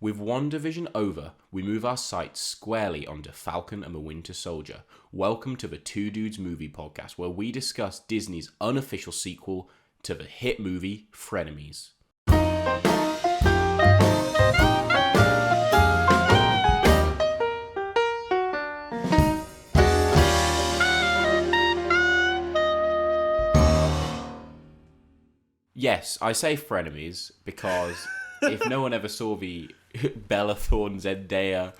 With WandaVision over, we move our sights squarely onto Falcon and the Winter Soldier. Welcome to the Two Dudes Movie Podcast, where we discuss Disney's unofficial sequel to the hit movie Frenemies. Yes, I say frenemies because if no one ever saw the Bella Thorne Zendaya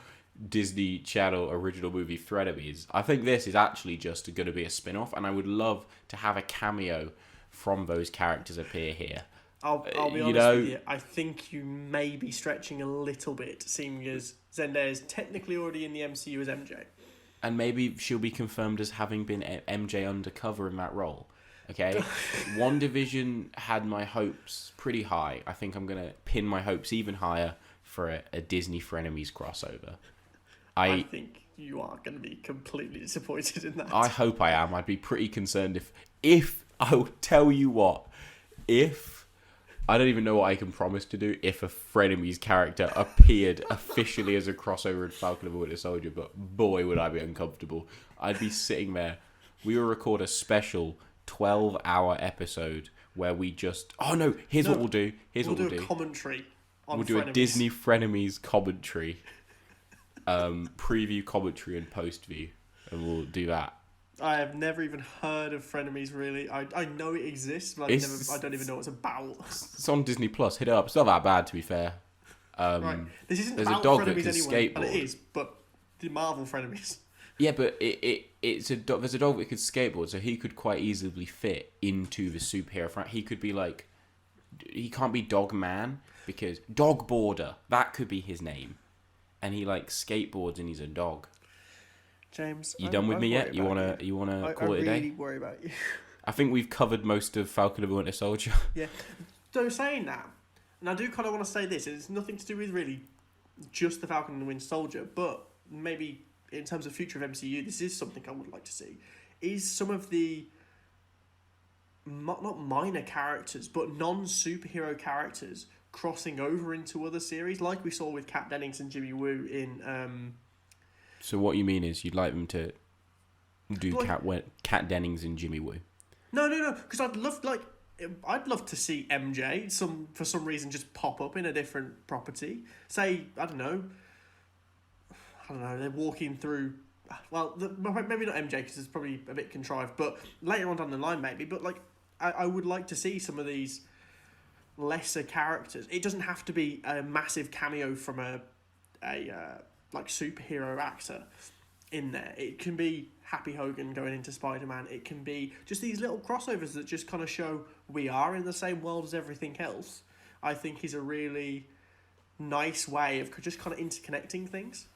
Disney Channel original movie Frenemies, I think this is actually just going to be a spin-off, and I would love to have a cameo from those characters appear here. I'll be honest with you, I think you may be stretching a little bit, seeing as Zendaya is technically already in the MCU as MJ. And maybe she'll be confirmed as having been MJ undercover in that role. Okay, WandaVision had my hopes pretty high. I think I'm going to pin my hopes even higher for a Disney Frenemies crossover. I think you are going to be completely disappointed in that. I hope I am. I'd be pretty concerned if I'll tell you what, if, I don't even know what I can promise to do if a Frenemies character appeared officially as a crossover in Falcon and the Winter Soldier, but boy, would I be uncomfortable. I'd be sitting there. We will record a special 12-hour episode where we just... Oh, no. Here's what we'll do. We'll do a commentary on We'll Frenemies. do a Disney Frenemies commentary. Preview commentary and post-view. And we'll do that. I have never even heard of Frenemies, really. I know it exists, but I don't even know what it's about. It's on Disney Plus. Hit it up. It's not that bad, to be fair. Right. This isn't there's about a dog Frenemies that can anyway, skateboard. and it is, but the Marvel Frenemies. Yeah, but there's a dog that could skateboard, so he could quite easily fit into the superhero front. He could be like, he can't be Dog Man because Dog Border, that could be his name, and he like skateboards and he's a dog. James, you done with me yet? You wanna call it a day? I really worry about you. I think we've covered most of Falcon and the Winter Soldier. Yeah. So saying that, and I do kind of want to say this, and it's nothing to do with really just the Falcon and the Winter Soldier, but maybe in terms of future of MCU, this is something I would like to see, is some of the, not minor characters, but non-superhero characters crossing over into other series, like we saw with Kat Dennings and Jimmy Woo in... So what you mean is you'd like them to do Kat Dennings and Jimmy Woo? No, because I'd love to see MJ, for some reason, just pop up in a different property. Say, I don't know, they're walking through... Well, maybe not MJ, because it's probably a bit contrived, but later on down the line, maybe. But, like, I would like to see some of these lesser characters. It doesn't have to be a massive cameo from a superhero actor in there. It can be Happy Hogan going into Spider-Man. It can be just these little crossovers that just kind of show we are in the same world as everything else. I think is a really nice way of just kind of interconnecting things.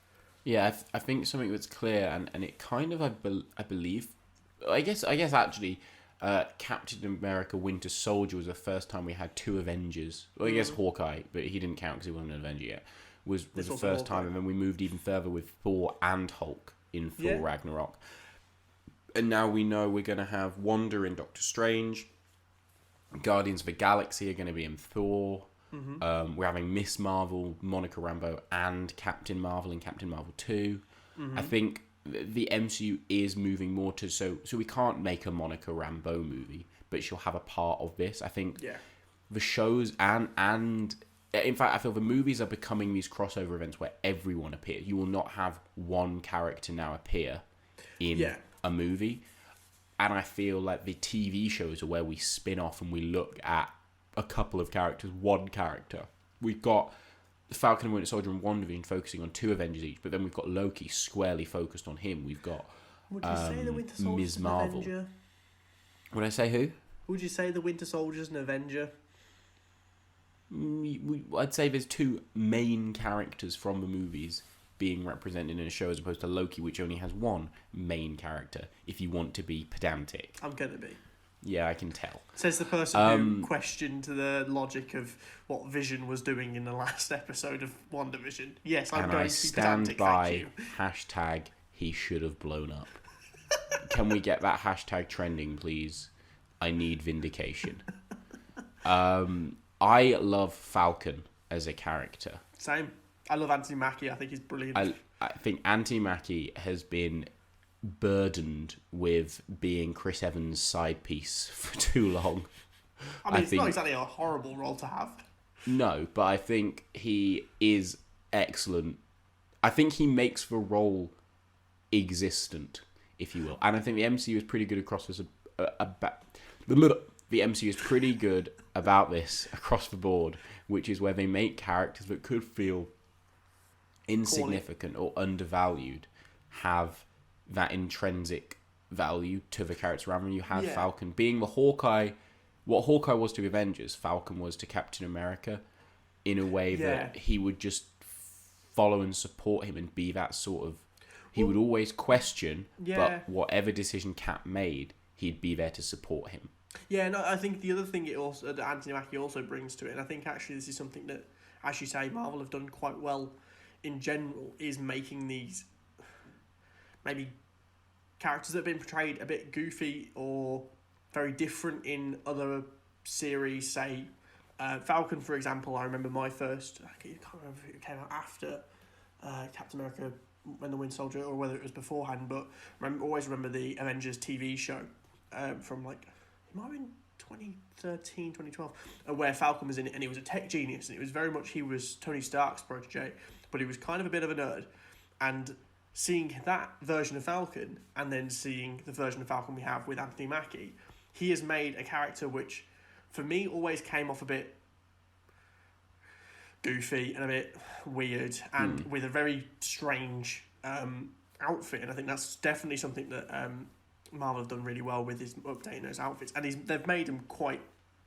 Yeah, I think something that's clear, and it kind of, I believe, I guess actually, Captain America Winter Soldier was the first time we had two Avengers. Well, I guess Hawkeye, but he didn't count because he wasn't an Avenger yet. Was the first time, and then we moved even further with Thor and Hulk in Thor Ragnarok. And now we know we're going to have Wanda in Doctor Strange. Guardians of the Galaxy are going to be in Thor. Mm-hmm. We're having Miss Marvel, Monica Rambeau, and Captain Marvel in Captain Marvel 2. Mm-hmm. I think the MCU is moving more to... So we can't make a Monica Rambeau movie, but she'll have a part of this. I think the shows and in fact, I feel the movies are becoming these crossover events where everyone appears. You will not have one character now appear in a movie. And I feel like the TV shows are where we spin off and we look at a couple of characters, one character. We've got Falcon and Winter Soldier and WandaVision focusing on two Avengers each, but then we've got Loki squarely focused on him. We've got Would you say the Winter Soldier's Ms. an Marvel. Avenger? Would I say who? Would you say the Winter Soldier's an Avenger? I'd say there's two main characters from the movies being represented in a show as opposed to Loki, which only has one main character, if you want to be pedantic. I'm going to be. Yeah, I can tell. Says the person who questioned the logic of what Vision was doing in the last episode of WandaVision. Yes, I'm going to be pedantic, thank you. Hashtag he should have blown up. Can we get that hashtag trending, please? I need vindication. I love Falcon as a character. Same. I love Anthony Mackie. I think he's brilliant. I think Anthony Mackie has been burdened with being Chris Evans' side piece for too long. I mean, it's not exactly a horrible role to have. No, but I think he is excellent. I think he makes the role existent, if you will. And I think the MCU is pretty good across this. The MCU is pretty good about this across the board, which is where they make characters that could feel insignificant or undervalued have that intrinsic value to the character around them. You have Falcon being the Hawkeye. What Hawkeye was to Avengers, Falcon was to Captain America, in a way that he would just follow and support him and be that sort of... He would always question, but whatever decision Cap made, he'd be there to support him. Yeah, no, I think the other thing that Anthony Mackie also brings to it, and I think actually this is something that, as you say, Marvel have done quite well in general, is making these maybe characters that have been portrayed a bit goofy or very different in other series, say Falcon, for example. I remember my first... I can't remember if it came out after Captain America when the Winter Soldier, or whether it was beforehand, but always remember the Avengers TV show from like... It might have been 2013, 2012, where Falcon was in it, and he was a tech genius, and it was very much... He was Tony Stark's protege, but he was kind of a bit of a nerd. And seeing that version of Falcon, and then seeing the version of Falcon we have with Anthony Mackie, he has made a character which, for me, always came off a bit goofy and a bit weird, and with a very strange outfit. And I think that's definitely something that Marvel have done really well with, is updating those outfits. And they've made them quite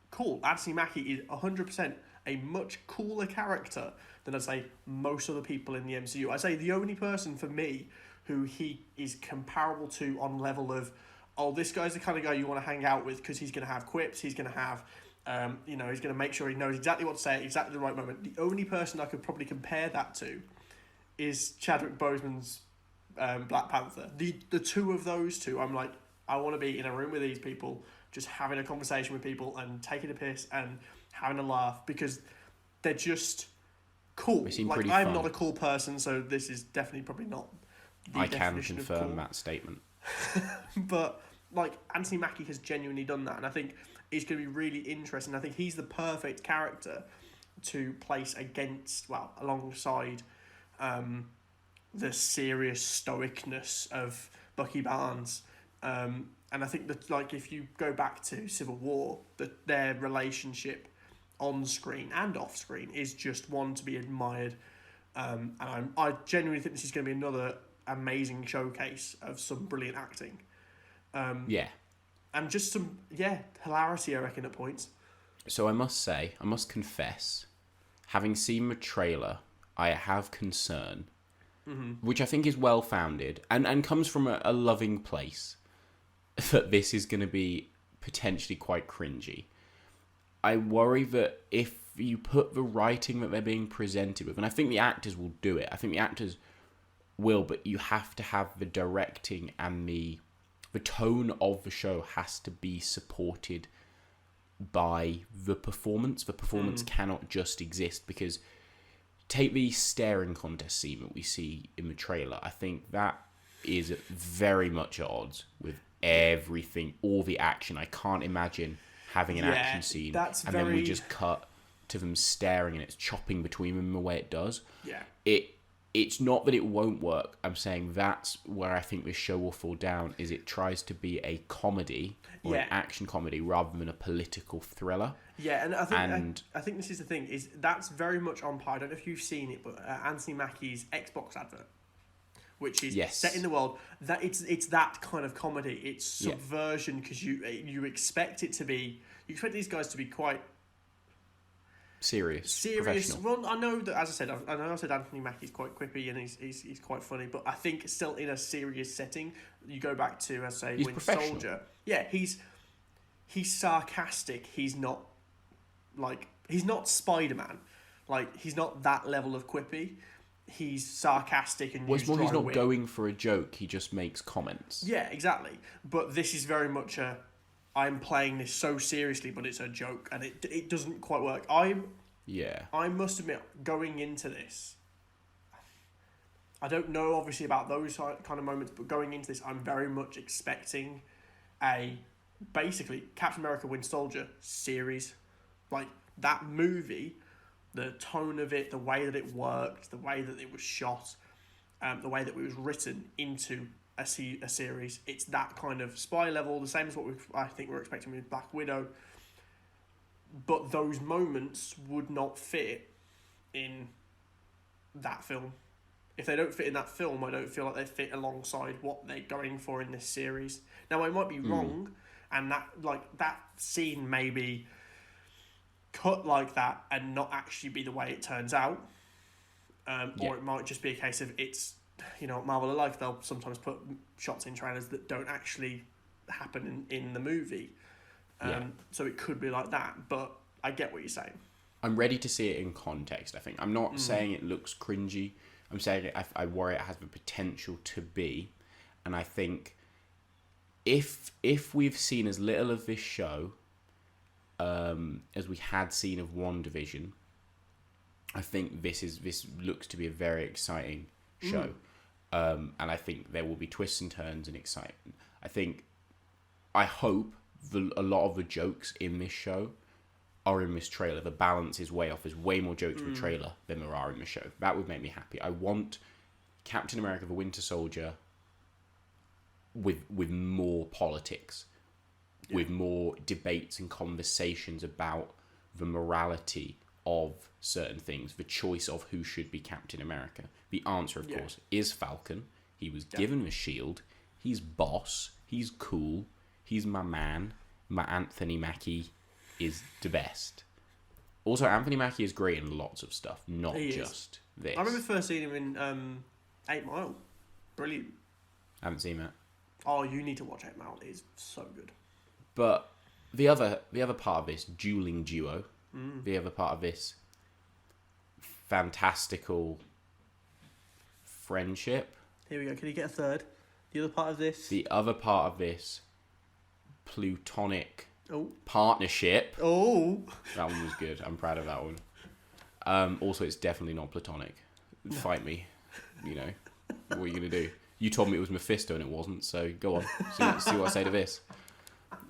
cool. Anthony Mackie is 100% a much cooler character than, I'd say, most other people in the MCU. I'd say the only person for me who he is comparable to on level of, oh, this guy's the kind of guy you want to hang out with because he's going to have quips, he's going to have, he's going to make sure he knows exactly what to say at exactly the right moment. The only person I could probably compare that to is Chadwick Boseman's Black Panther. The two of those two, I'm like, I want to be in a room with these people, just having a conversation with people and taking a piss and having a laugh, because they're just cool. They seem like, pretty I'm fun. not a cool person, so this is definitely probably not the I can definition of confirm cool. that statement. But like, Anthony Mackie has genuinely done that, and I think it's going to be really interesting. I think he's the perfect character to place alongside the serious stoicness of Bucky Barnes. And I think that, like, if you go back to Civil War, that their relationship on screen and off screen is just one to be admired. And I genuinely think this is going to be another amazing showcase of some brilliant acting. And just some, hilarity, I reckon, at points. So I must confess, having seen the trailer, I have concern, which I think is well-founded and comes from a loving place, that this is going to be potentially quite cringy. I worry that if you put the writing that they're being presented with, and I think the actors will do it, I think the actors will, but you have to have the directing and the tone of the show has to be supported by the performance. The performance cannot just exist, because take the staring contest scene that we see in the trailer. I think that is very much at odds with everything, all the action. I can't imagine having an action scene then we just cut to them staring and it's chopping between them the way it does. It's not that it won't work. I'm saying that's where I think this show will fall down, is it tries to be a comedy or an action comedy rather than a political thriller. Yeah, and I think this is the thing, is that's very much on par. I don't know if you've seen it, but Anthony Mackie's Xbox advert, which is set in the world, that it's that kind of comedy. It's subversion, because you expect it to be, you expect these guys to be quite serious. Well, I know that, as I said, I said Anthony Mackie's quite quippy and he's quite funny, but I think still in a serious setting. You go back to, as I say, Winter Soldier. Yeah, he's sarcastic. He's not Spider-Man. Like, he's not that level of quippy. He's sarcastic and he's not going for a joke. He just makes comments. Yeah, exactly. But this is very much I'm playing this so seriously, but it's a joke, and it doesn't quite work. I must admit, going into this, I don't know, obviously, about those kind of moments, but going into this, I'm very much expecting a, basically, Captain America Winter Soldier series. Like, that movie, the tone of it, the way that it worked, the way that it was shot, the way that it was written into a series, it's that kind of spy level, the same as what I think we're expecting with Black Widow. But those moments would not fit in that film. If they don't fit in that film, I don't feel like they fit alongside what they're going for in this series. Now, I might be wrong, and that scene may be cut like that and not actually be the way it turns out. Or it might just be a case of it's, Marvel are like, they'll sometimes put shots in trailers that don't actually happen in the movie. So it could be like that, but I get what you're saying. I'm ready to see it in context, I think. I'm not saying it looks cringy. I'm saying I worry it has the potential to be. And I think if we've seen as little of this show as we had seen of WandaVision, I think this looks to be a very exciting show. And I think there will be twists and turns and excitement. I hope a lot of the jokes in this show are in this trailer. The balance is way off. There's way more jokes in the trailer than there are in the show. That would make me happy. I want Captain America: The Winter Soldier with more politics, with more debates and conversations about the morality of certain things, the choice of who should be Captain America. The answer, of course, is Falcon. He was given the shield. He's boss. He's cool. He's my man. My Anthony Mackie is the best. Also, Anthony Mackie is great in lots of stuff, not just this. I remember first seeing him in 8 Mile. Brilliant. I haven't seen that. Oh, you need to watch 8 Mile. It's so good. But the other part of this dueling duo, the other part of this fantastical friendship. Here we go. Can you get a third? The other part of this? The other part of this plutonic partnership. Oh. That one was good. I'm proud of that one. Also, it's definitely not platonic. Fight me. What are you going to do? You told me it was Mephisto and it wasn't, so go on. See what I say to this.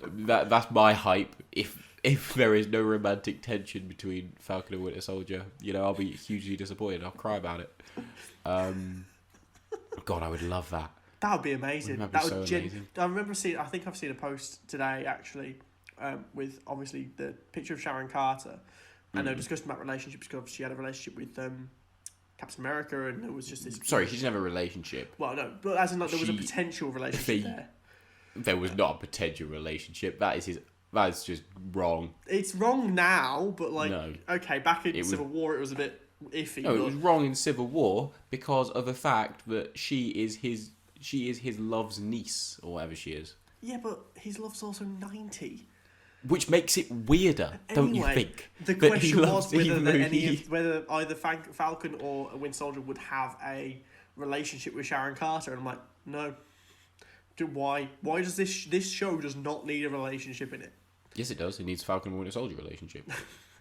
That's my hype. If there is no romantic tension between Falcon and Winter Soldier, I'll be hugely disappointed. I'll cry about it. God, I would love that. That would be amazing. That would be so amazing. I remember seeing. I think I've seen a post today actually, with obviously the picture of Sharon Carter, and they were discussing about relationships because she had a relationship with Captain America, and it was just this. Sorry, she didn't have a relationship. Well, no, but as in there was a potential relationship there. There was not a potential relationship. That is just wrong. It's wrong now, but no. Okay, back in Civil War it was a bit iffy. No, it was wrong in Civil War because of the fact that she is his love's niece or whatever she is. Yeah, but his love's also 90. Which makes it weirder, don't you think? The question was whether either Falcon or Winter Soldier would have a relationship with Sharon Carter, and I'm like, no. Why? Why does this show does not need a relationship in it? Yes, it does. It needs Falcon and Winter Soldier relationship.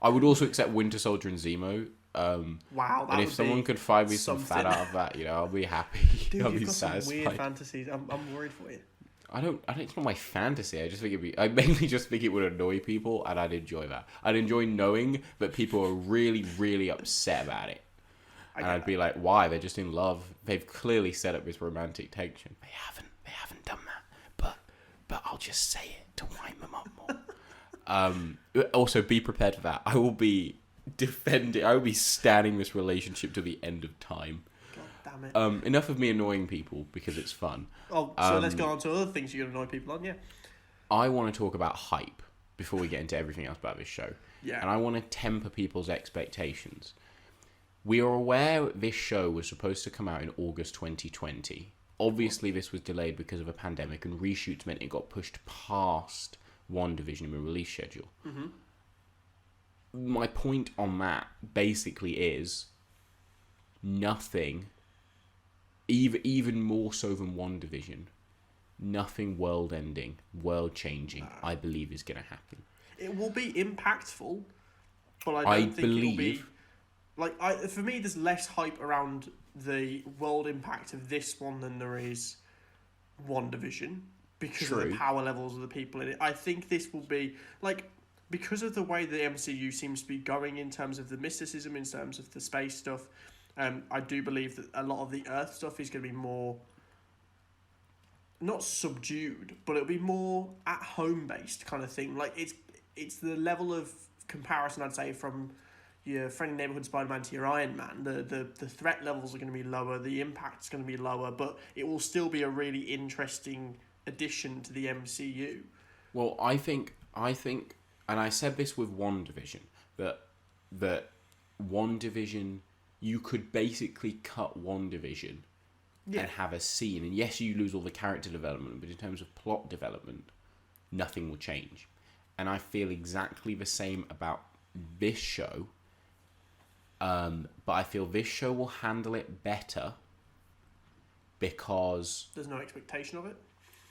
I would also accept Winter Soldier and Zemo. Wow, and if someone could find me some fat out of that, I'll be happy. Dude, I'll you've be got satisfied. some weird fantasies. I'm worried for you. I don't. It's not my fantasy. I just think I mainly just think it would annoy people, and I'd enjoy that. I'd enjoy knowing that people are really, really upset about it, and I'd be like, "Why? They're just in love. They've clearly set up this romantic tension. They haven't done that. But I'll just say it to wind them up more." Also, be prepared for that. I will be defending. I will be standing this relationship to the end of time. God damn it. Enough of me annoying people because it's fun. Oh, so let's go on to other things you're going to annoy people on, yeah. I want to talk about hype before we get into everything else about this show. Yeah. And I want to temper people's expectations. We are aware this show was supposed to come out in August 2020. Obviously, this was delayed because of a pandemic, and reshoots meant it got pushed past WandaVision in the release schedule. Mm-hmm. My point on that basically is nothing, even more so than WandaVision, nothing world-ending, world-changing, I believe is going to happen. It will be impactful, but I don't think it'll be like for me, there's less hype around the world impact of this one than there is WandaVision because of the power levels of the people in it. I think this will be like, because of the way the MCU seems to be going in terms of the mysticism, in terms of the space stuff. I do believe that a lot of the Earth stuff is going to be more, not subdued, but it'll be more at home based kind of thing. Like it's the level of comparison, I'd say, from your friendly neighborhood Spider-Man to your Iron Man. The threat levels are going to be lower, the impact's going to be lower, but it will still be a really interesting addition to the MCU. Well, I think, and I said this with WandaVision, that WandaVision, you could basically cut WandaVision and have a scene, and yes, you lose all the character development, but in terms of plot development, nothing will change. And I feel exactly the same about this show, but I feel this show will handle it better because... There's no expectation of it?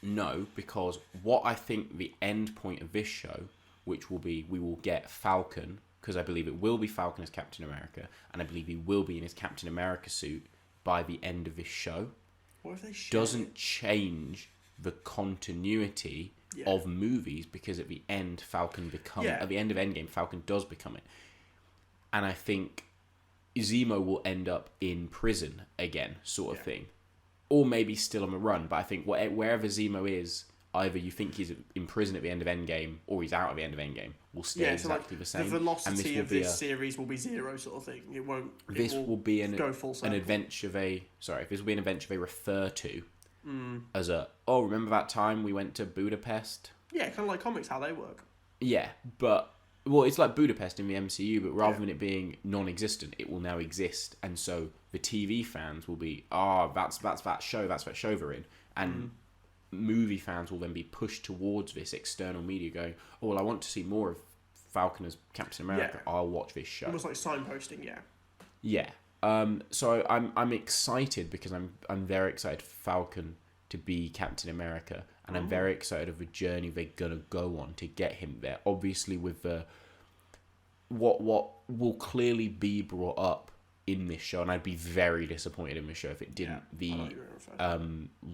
No, because what I think the end point of this show, which will be, we will get Falcon, because I believe it will be Falcon as Captain America, and I believe he will be in his Captain America suit by the end of this show. What if they doesn't change the continuity of movies, because at the end at the end of Endgame, Falcon does become it. And I think Zemo will end up in prison again, sort of thing. Or maybe still on the run, but I think wherever Zemo is, either you think he's in prison at the end of Endgame, or he's out at the end of Endgame, will stay exactly the same. The velocity of this series will be zero, sort of thing. It won't. This will be an adventure this will be an adventure they refer to as remember that time we went to Budapest? Yeah, kind of like comics, how they work. Yeah, but it's like Budapest in the MCU, but rather than it being non-existent, it will now exist, and so the TV fans will be, that's that show they're in, and movie fans will then be pushed towards this external media going, I want to see more of Falcon as Captain America, I'll watch this show. Almost like signposting, Yeah. So I'm excited because I'm very excited for Falcon to be Captain America, and I'm very excited of the journey they're gonna go on to get him there. Obviously, with the what will clearly be brought up in this show, and I'd be very disappointed in this show if it didn't. The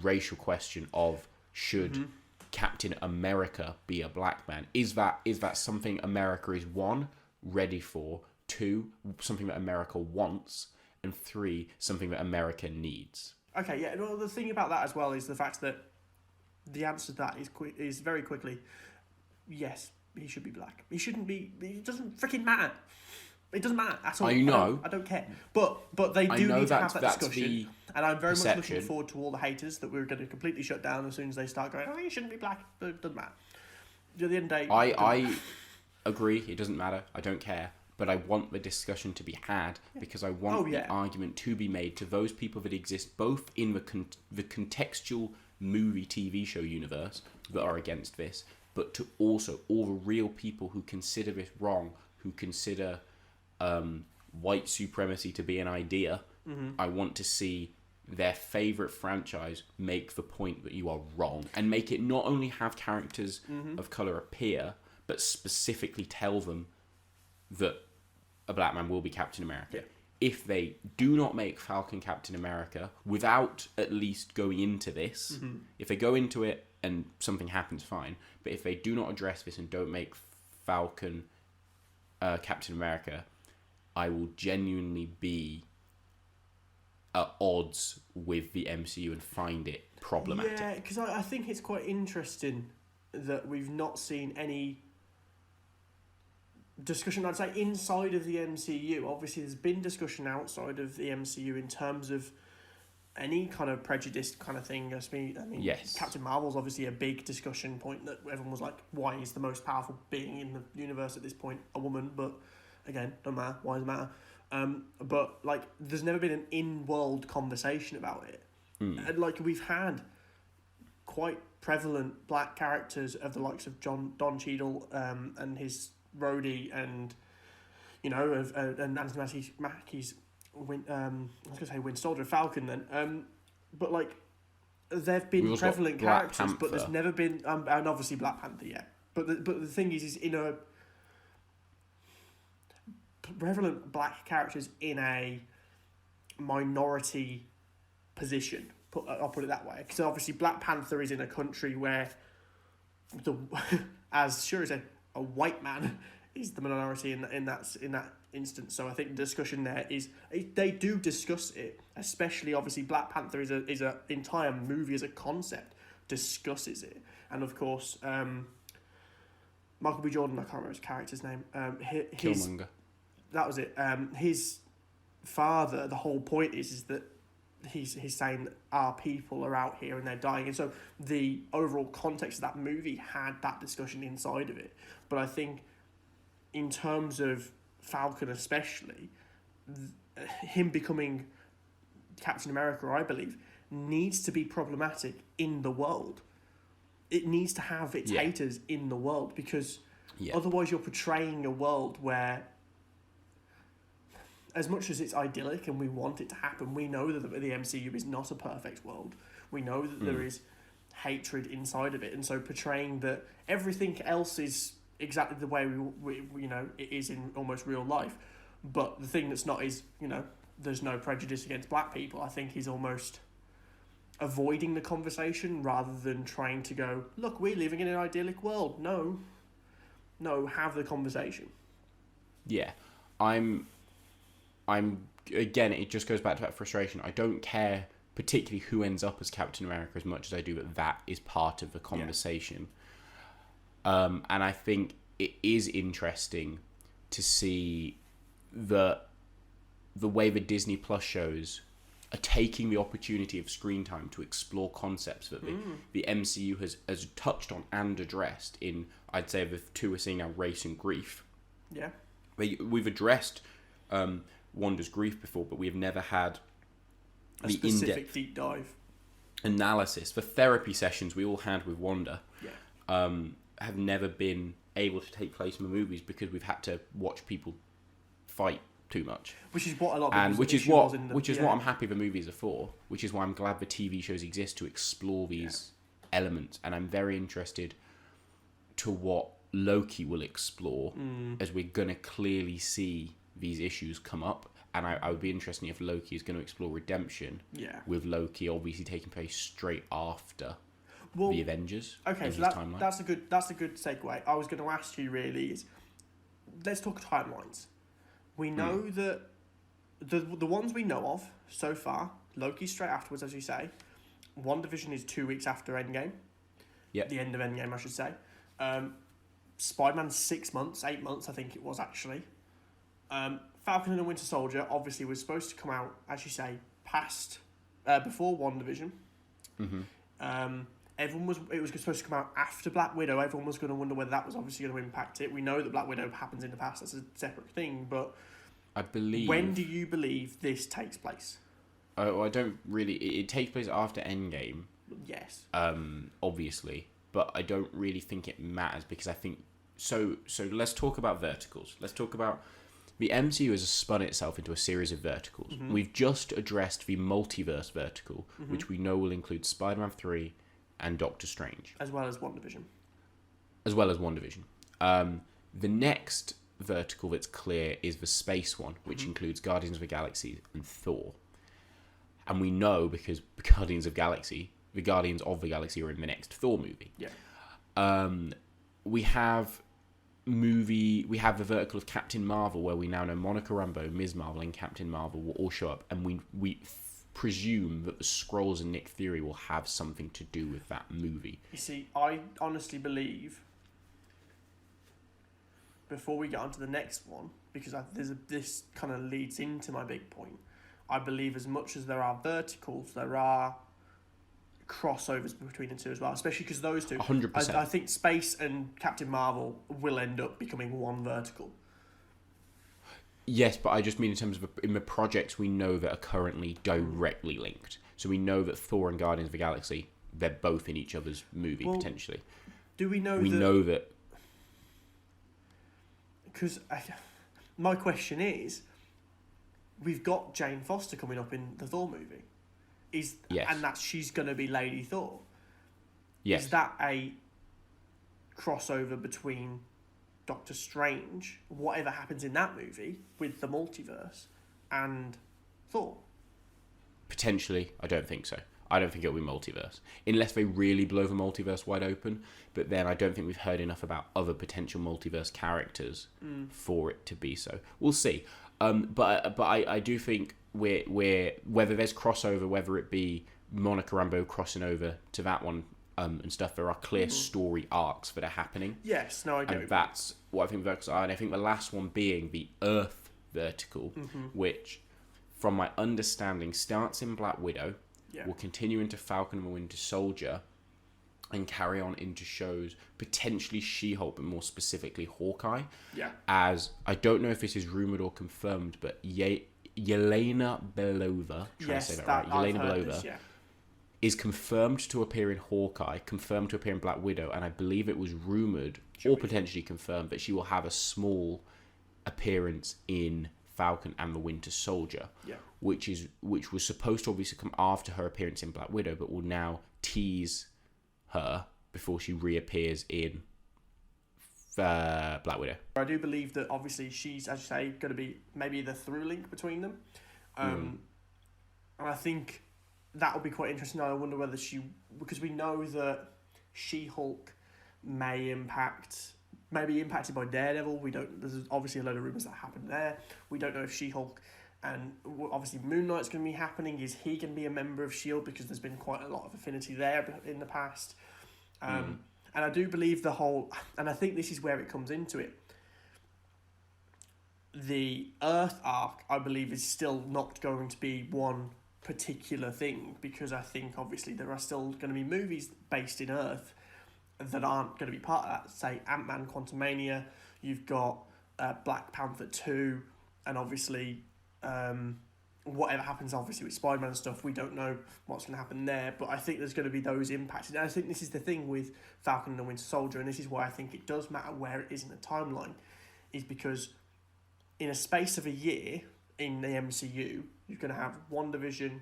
racial question of should Captain America be a black man? Is that something America is, one, ready for, two, something that America wants, and three, something that America needs? Okay, yeah. Well, the thing about that as well is the fact that the answer to that is very quickly, yes, he should be black. He shouldn't be. It doesn't freaking matter. It doesn't matter at all. I know. I don't care. But they do need to have that discussion. And I'm very much looking forward to all the haters that we're going to completely shut down as soon as they start going, he shouldn't be black. But it doesn't matter. At the end of the day... I agree. It doesn't matter. I don't care. But I want the discussion to be had because I want the argument to be made to those people that exist both in the contextual movie TV show universe that are against this, but to also all the real people who consider this wrong, who consider white supremacy to be an idea. I want to see their favourite franchise make the point that you are wrong, and make it not only have characters of colour appear, but specifically tell them that a black man will be Captain America. Yeah. If they do not make Falcon Captain America without at least going into this, if they go into it and something happens, fine. But if they do not address this and don't make Falcon Captain America, I will genuinely be at odds with the MCU and find it problematic. Yeah, because I think it's quite interesting that we've not seen any discussion, I'd say, inside of the MCU. Obviously, there's been discussion outside of the MCU in terms of any kind of prejudice kind of thing. I mean, yes. Captain Marvel's obviously a big discussion point that everyone was like, why is the most powerful being in the universe at this point a woman? But again, don't matter. Why does it matter? But like, there's never been an in-world conversation about it. And like, we've had quite prevalent black characters of the likes of Don Cheadle and his roadie, and and Anthony Mackie's Winter Soldier, Falcon then. But like, there've been prevalent characters, but there's never been and obviously Black Panther, yeah. But the thing is in a prevalent black characters in a minority position. I'll put it that way. Because obviously Black Panther is in a country where, as Shuri said, a white man is the minority in that instance. So I think the discussion there is they do discuss it, especially obviously Black Panther is a entire movie as a concept discusses it, and of course Michael B. Jordan, I can't remember his character's name. Killmonger. That was it. His father. The whole point is that he's saying that our people are out here and they're dying, and so the overall context of that movie had that discussion inside of it. But I think, in terms of Falcon especially, him becoming Captain America, I believe, needs to be problematic in the world. It needs to have its haters in the world, because otherwise you're portraying a world where, as much as it's idyllic and we want it to happen, we know that the MCU is not a perfect world. We know that there is hatred inside of it, and so portraying that everything else is exactly the way we it is in almost real life, but the thing that's not is, there's no prejudice against black people, I think he's almost avoiding the conversation rather than trying to go, look, we're living in an idyllic world. No, have the conversation. Yeah, I'm again, it just goes back to that frustration. I don't care particularly who ends up as Captain America as much as I do that is part of the conversation. And I think it is interesting to see the way the Disney Plus shows are taking the opportunity of screen time to explore concepts that the MCU has touched on and addressed in, I'd say, the two we're seeing now, race and grief. Yeah. We've addressed Wanda's grief before, but we have never had a specific deep dive analysis. The therapy sessions we all had with Wanda have never been able to take place in the movies because we've had to watch people fight too much. Which is what a lot of and which is what I'm happy the movies are for. Which is why I'm glad the TV shows exist to explore these elements, and I'm very interested to what Loki will explore, as we're gonna clearly see these issues come up, and I would be interested if Loki is going to explore redemption. Yeah. With Loki obviously taking place straight after the Avengers. Okay, so that's a good segue. I was going to ask you really is, let's talk timelines. We know that the ones we know of so far, Loki's straight afterwards, as you say. WandaVision is 2 weeks after Endgame. Yeah. The end of Endgame, I should say. Spider-Man's 6 months, 8 months, I think it was actually. Falcon and the Winter Soldier obviously was supposed to come out, as you say, before WandaVision. It was supposed to come out after Black Widow. Everyone was going to wonder whether that was obviously going to impact it. We know that Black Widow happens in the past. That's a separate thing. But I believe... when do you believe this takes place? I don't really... It takes place after Endgame. Yes. Obviously. But I don't really think it matters because I think... So let's talk about verticals. Let's talk about... The MCU has spun itself into a series of verticals. We've just addressed the multiverse vertical, which we know will include Spider-Man 3 and Doctor Strange. As well as WandaVision. The next vertical that's clear is the space one, which includes Guardians of the Galaxy and Thor. And we know, because the Guardians of the Galaxy are in the next Thor movie. Yeah. We have the vertical of Captain Marvel, where we now know Monica Rambeau, Ms. Marvel, and Captain Marvel will all show up, and we presume that the Skrulls and Nick Fury will have something to do with that movie. You see, I honestly believe, before we get on to the next one, because this kind of leads into my big point, I believe as much as there are verticals, there are crossovers between the two as well, especially because those two 100%. I think Space and Captain Marvel will end up becoming one vertical. Yes, but I just mean in terms of in the projects we know that are currently directly linked. So we know that Thor and Guardians of the Galaxy, they're both in each other's movie potentially. Do we know? We know that because my question is, we've got Jane Foster coming up in the Thor movie. And she's going to be Lady Thor. Yes. Is that a crossover between Doctor Strange, whatever happens in that movie with the multiverse and Thor. Potentially, I don't think so. I don't think it'll be multiverse. Unless they really blow the multiverse wide open. But then I don't think we've heard enough about other potential multiverse characters for it to be so. We'll see. But I do think we're whether there's crossover, whether it be Monica Rambeau crossing over to that one and stuff, there are clear story arcs that are happening. Yes, no, I get it. And that's what I think the verticals are. And I think the last one being the Earth vertical, which, from my understanding, starts in Black Widow, will continue into Falcon and Winter Soldier, and carry on into shows, potentially She-Hulk, but more specifically Hawkeye. Yeah. As, I don't know if this is rumoured or confirmed, but Yelena Belova, to say that right, Yelena Belova, is confirmed to appear in Hawkeye, confirmed to appear in Black Widow, and I believe it was rumoured, or potentially confirmed, that she will have a small appearance in Falcon and the Winter Soldier, which was supposed to obviously come after her appearance in Black Widow, but will now tease her before she reappears in Black Widow. I do believe that obviously she's, as you say, going to be maybe the through link between them, and I think that will be quite interesting. I wonder whether because we know that She-Hulk may be impacted by Daredevil. There's obviously a load of rumours that happened there. We don't know if She-Hulk, and obviously Moon Knight's going to be happening. Is he going to be a member of S.H.I.E.L.D.? Because there's been quite a lot of affinity there in the past. And I do believe and I think this is where it comes into it. The Earth arc, I believe, is still not going to be one particular thing, because I think obviously there are still going to be movies based in Earth that aren't going to be part of that. Say Ant-Man Quantumania, you've got Black Panther 2, and obviously whatever happens obviously with Spider-Man and stuff, we don't know what's going to happen there, but I think there's going to be those impacted. And I think this is the thing with Falcon and the Winter Soldier, and this is why I think it does matter where it is in the timeline, is because in a space of a year in the MCU, you're going to have WandaVision,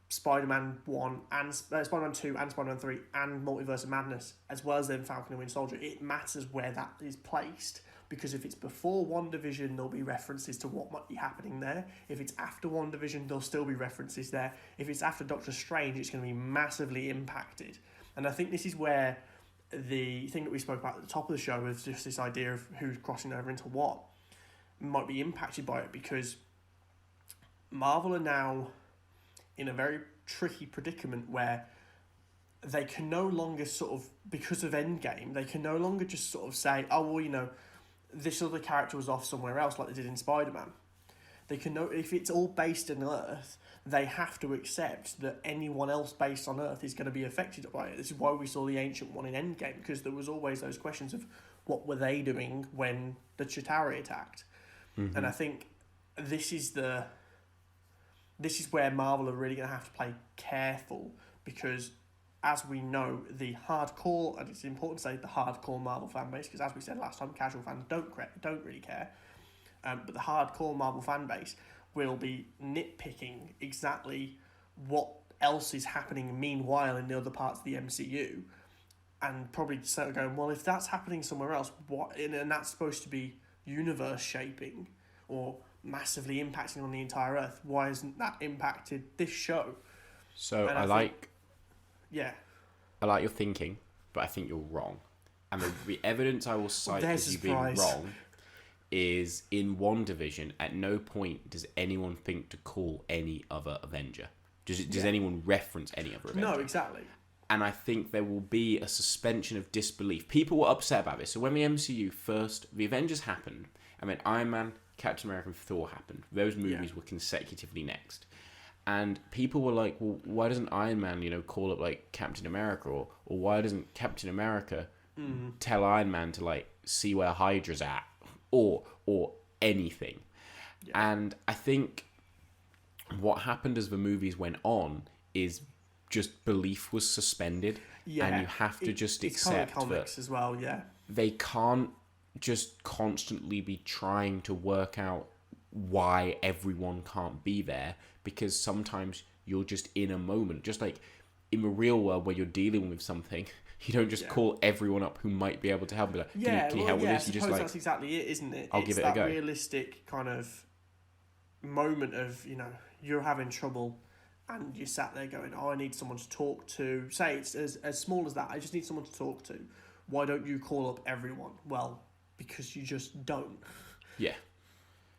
Spider-Man 1 and Spider-Man 2 and Spider-Man 3 and Multiverse of Madness, as well as then Falcon and Winter Soldier. It matters where that is placed, because if it's before WandaVision, there'll be references to what might be happening there. If it's after WandaVision, there'll still be references there. If it's after Doctor Strange, it's going to be massively impacted. And I think this is where the thing that we spoke about at the top of the show was just this idea of who's crossing over into what might be impacted by it, because Marvel are now in a very tricky predicament where they can no longer sort of, because of Endgame, they can no longer just sort of say, oh, well, this other character was off somewhere else like they did in Spider-Man. They can know, if it's all based in Earth, they have to accept that anyone else based on Earth is going to be affected by it. This is why we saw the Ancient One in Endgame, because there was always those questions of what were they doing when the Chitauri attacked. And I think this is where Marvel are really going to have to play careful, because as we know, the hardcore, and it's important to say the hardcore Marvel fan base, because as we said last time, casual fans don't really care, but the hardcore Marvel fan base will be nitpicking exactly what else is happening meanwhile in the other parts of the MCU, and probably sort of going, well, if that's happening somewhere else, what? And that's supposed to be universe shaping or massively impacting on the entire Earth, why hasn't that impacted this show? So I like your thinking, but I think you're wrong. And the evidence I will cite as you being wrong is in WandaVision, at no point does anyone think to call any other Avenger. Does anyone reference any other Avenger? No, exactly. And I think there will be a suspension of disbelief. People were upset about this. So when the MCU the Avengers happened, and then Iron Man, Captain America, and Thor happened. Those movies were consecutively next. And people were like, well, why doesn't Iron Man, call up, like, Captain America? Or why doesn't Captain America tell Iron Man to, like, see where Hydra's at? Or anything. Yeah. And I think what happened as the movies went on is just belief was suspended. Yeah. And you have to just accept comics that as well, yeah. They can't just constantly be trying to work out why everyone can't be there, because sometimes you're just in a moment, just like in the real world where you're dealing with something, You don't just call everyone up who might be able to help. Be like, can you help with this? You just like, that's exactly it, isn't it? I'll give it a go. Realistic kind of moment of, you're having trouble and you sat there going, I need someone to talk to. Say it's as small as that. I just need someone to talk to. Why don't you call up everyone? Well, because you just don't. Yeah.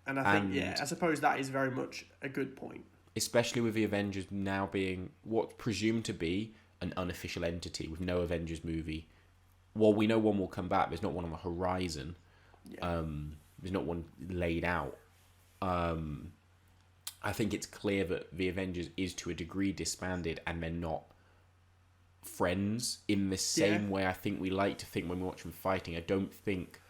And I think, I suppose that is very much a good point. Especially with the Avengers now being what's presumed to be an unofficial entity with no Avengers movie. Well, we know one will come back. There's not one on the horizon. Yeah. There's not one laid out. I think it's clear that the Avengers is to a degree disbanded and they're not friends in the same way I think we like to think when we watch them fighting. I don't think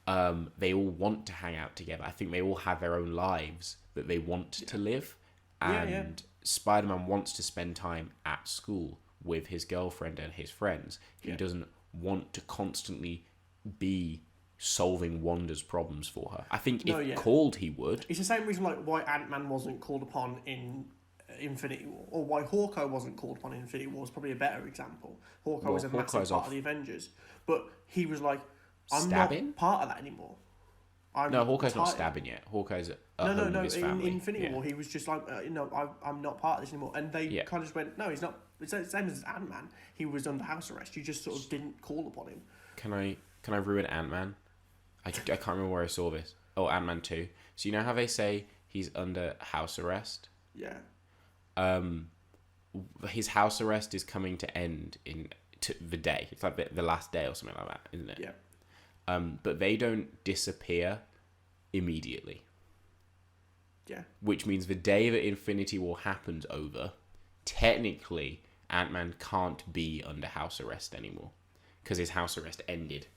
they all want to hang out together. I think they all have their own lives that they want to live. And Spider-Man wants to spend time at school with his girlfriend and his friends. He doesn't want to constantly be solving Wanda's problems for her. I think if called, he would. It's the same reason like why Ant-Man wasn't called upon in Infinity War, or why Hawkeye wasn't called upon in Infinity War is probably a better example. Hawkeye was a massive part of the Avengers, but he was like, I'm not part of that anymore. Hawkeye's not stabbing yet. Hawkeye's home with his family. In Infinity War, he was just like, I'm not part of this anymore. And they kind of just went, no, he's not. It's the same as Ant-Man. He was under house arrest. You just sort of didn't call upon him. Can I ruin Ant-Man? I can't remember where I saw this. Oh, Ant-Man 2. So you know how they say he's under house arrest? Yeah. His house arrest is coming to end the day. It's like the last day or something like that, isn't it? Yeah. But they don't disappear immediately. Yeah. Which means the day that Infinity War happens over, technically Ant-Man can't be under house arrest anymore because his house arrest ended,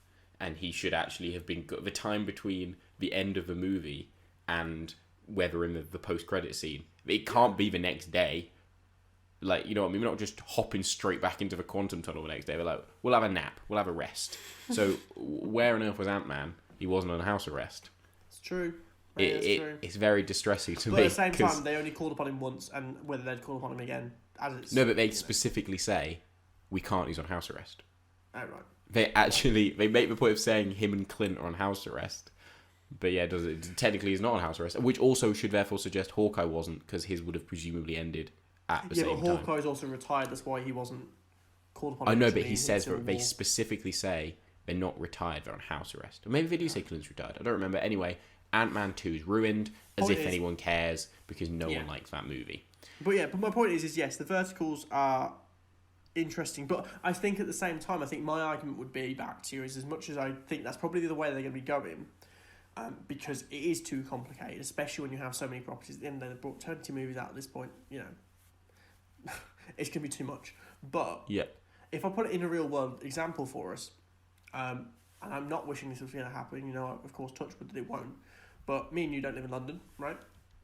and he should actually have been the time between the end of the movie and whether in the post-credit scene. It can't be the next day. Like, you know what I mean? We're not just hopping straight back into the quantum tunnel the next day. We're like, we'll have a nap. We'll have a rest. So where on earth was Ant-Man? He wasn't on house arrest. It's true. True. It's very distressing to me. But at the same time, they only called upon him once, and whether they'd call upon him again, No, but they specifically say, we can't, he's on house arrest. Oh, right. They make the point of saying him and Clint are on house arrest. But yeah, technically he's not on house arrest, which also should therefore suggest Hawkeye wasn't, because his would have presumably ended at the same time. Yeah, but Hawkeye's also retired, that's why he wasn't called upon. I know, but he says that they specifically say they're not retired, they're on house arrest. Or maybe they do say Clint's retired, I don't remember. Anyway, Ant-Man 2 is ruined, as if anyone cares, because no one likes that movie. But my point is yes, the verticals are interesting, but I think at the same time, I think my argument would be back to you is, as much as I think that's probably the way they're going to be going, because it is too complicated, especially when you have so many properties. At the end of the day, they've brought 20 movies out at this point, it's going to be too much. But if I put it in a real world example for us, and I'm not wishing this was going to happen, of course, touch wood that it won't, but me and you don't live in London, right?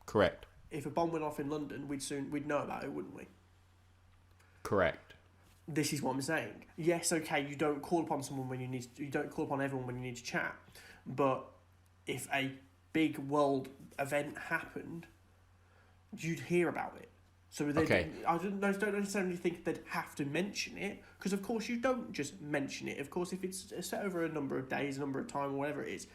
Correct. If a bomb went off in London, we'd know about it, wouldn't we? Correct. This is what I'm saying. Yes, okay, you don't call upon someone when you don't call upon everyone when you need to chat, but if a big world event happened, you'd hear about it. So I don't necessarily think they'd have to mention it, because of course you don't just mention it. Of course, if it's set over a number of days, a number of time, or whatever it is,